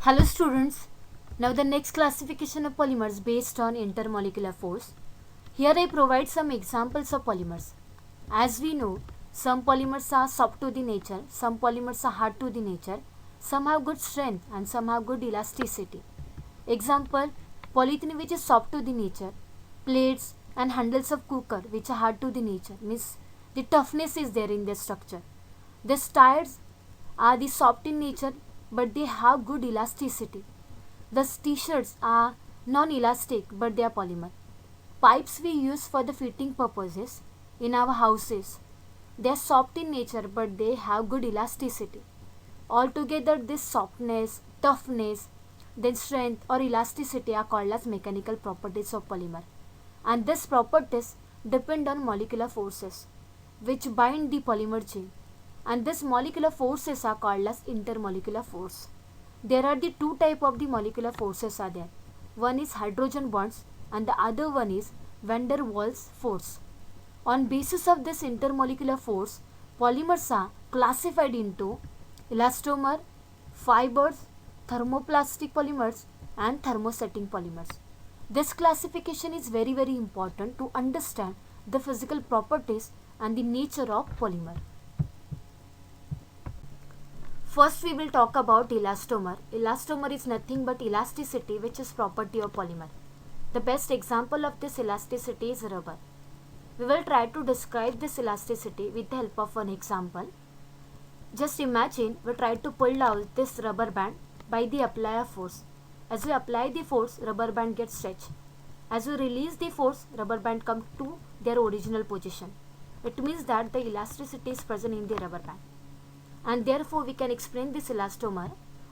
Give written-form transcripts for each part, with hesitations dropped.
Hello students, now the next classification of polymers based on intermolecular force. Here I provide some examples of polymers. As we know, some polymers are soft to the nature, some polymers are hard to the nature, some have good strength and some have good elasticity. Example, polyethylene which is soft to the nature, plates and handles of cooker which are hard to the nature, means the toughness is there in their structure. These tires are the soft in nature but they have good elasticity. Thus t-shirts are non-elastic but they are polymer. Pipes we use for the fitting purposes in our houses. They are soft in nature but they have good elasticity. Altogether this softness, toughness, then strength or elasticity are called as mechanical properties of polymer. And these properties depend on molecular forces which bind the polymer chain, and these molecular forces are called as intermolecular force. There are the two type of the molecular forces are there. One is hydrogen bonds and the other one is van der Waals force. On basis of this intermolecular force, polymers are classified into elastomer, fibers, thermoplastic polymers and thermosetting polymers. This classification is very important to understand the physical properties and the nature of polymer. First we will talk about elastomer. Elastomer is nothing but elasticity, which is property of polymer. The best example of this elasticity is rubber. We will try to describe this elasticity with the help of an example. Just imagine we try to pull out this rubber band by the apply of force. As we apply the force, rubber band gets stretched. As we release the force, rubber band comes to their original position. It means that the elasticity is present in the rubber band. And therefore we can explain this elastomer.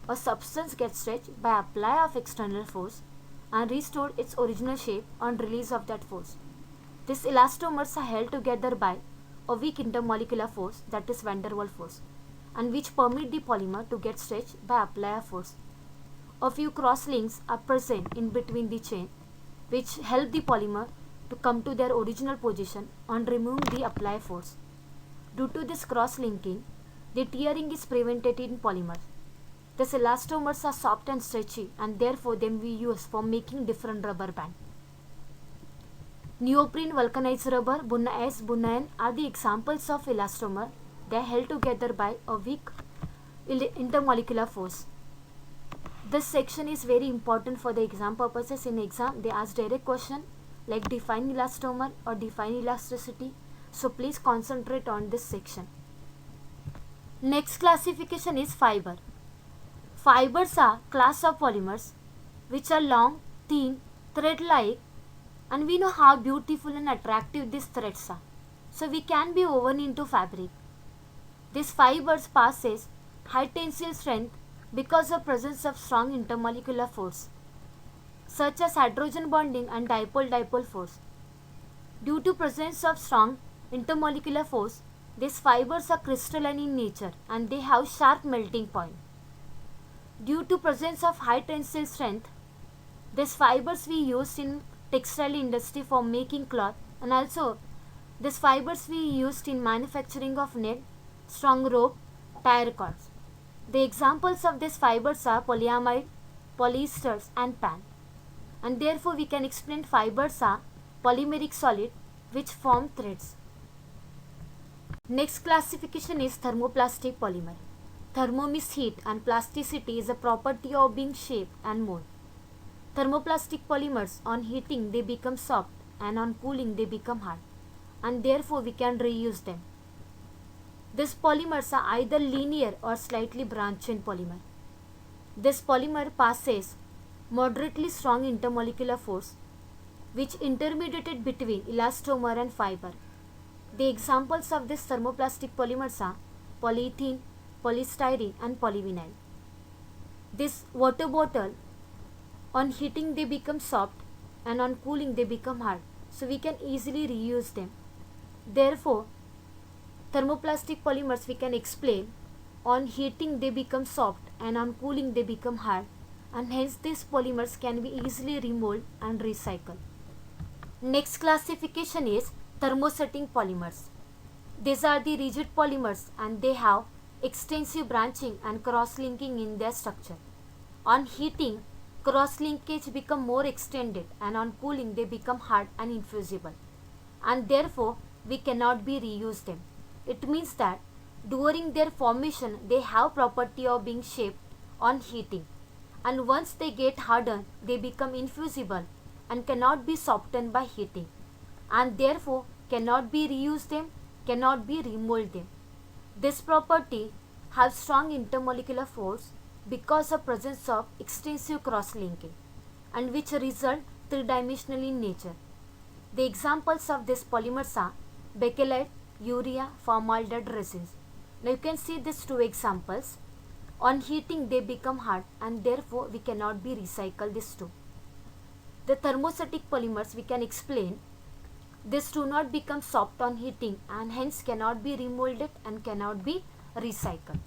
A substance gets stretched by apply of external force and restored its original shape on release of that force. These elastomers are held together by a weak intermolecular force, that is van der Waals force, and which permit the polymer to get stretched by apply of force. A few cross links are present in between the chain which help the polymer to come to their original position on removing the apply force. Due to this cross linking, the tearing is prevented in polymers. These elastomers are soft and stretchy and therefore them we use for making different rubber band. Neoprene, vulcanized rubber, Buna-N are the examples of elastomer. They are held together by a weak intermolecular force. This section is very important for the exam purposes. In exam they ask direct question like define elastomer or define elasticity. So please concentrate on this section. Next classification is fiber. Fibers are class of polymers which are long, thin, thread-like, and we know how beautiful and attractive these threads are. So we can be woven into fabric. These fibers possess high tensile strength because of presence of strong intermolecular force such as hydrogen bonding and dipole-dipole force. Due to presence of strong intermolecular force, these fibers are crystalline in nature and they have sharp melting point. Due to presence of high tensile strength, these fibers we use in textile industry for making cloth, and also these fibers we used in manufacturing of net, strong rope, tire cords. The examples of these fibers are polyamide, polyesters and PAN, and therefore we can explain fibers are polymeric solid which form threads. Next classification is thermoplastic polymer. Thermo means heat and plasticity is a property of being shaped and mold. Thermoplastic polymers, on heating they become soft and on cooling they become hard, and therefore we can reuse them. These polymers are either linear or slightly branched polymer. This polymer passes moderately strong intermolecular force which intermediated between elastomer and fiber. The examples of these thermoplastic polymers are polyethylene, polystyrene and polyvinyl. This water bottle, on heating they become soft and on cooling they become hard, so we can easily reuse them. Therefore, thermoplastic polymers we can explain on heating they become soft and on cooling they become hard, and hence these polymers can be easily remolded and recycled. Next classification is thermosetting polymers. These are the rigid polymers and they have extensive branching and cross-linking in their structure. On heating, cross-linkage become more extended, and on cooling they become hard and infusible, and therefore we cannot be reuse them. It means that during their formation they have property of being shaped on heating, and once they get hardened they become infusible and cannot be softened by heating, and therefore cannot be reused them, cannot be remolded them. This property have strong intermolecular force because of presence of extensive cross-linking, and which result three-dimensionally in nature. The examples of these polymers are bakelite, urea, formaldehyde resins. Now you can see these two examples. On heating they become hard, and therefore we cannot be recycled these two. The thermostatic polymers we can explain. These do not become soft on heating and hence cannot be remolded and cannot be recycled.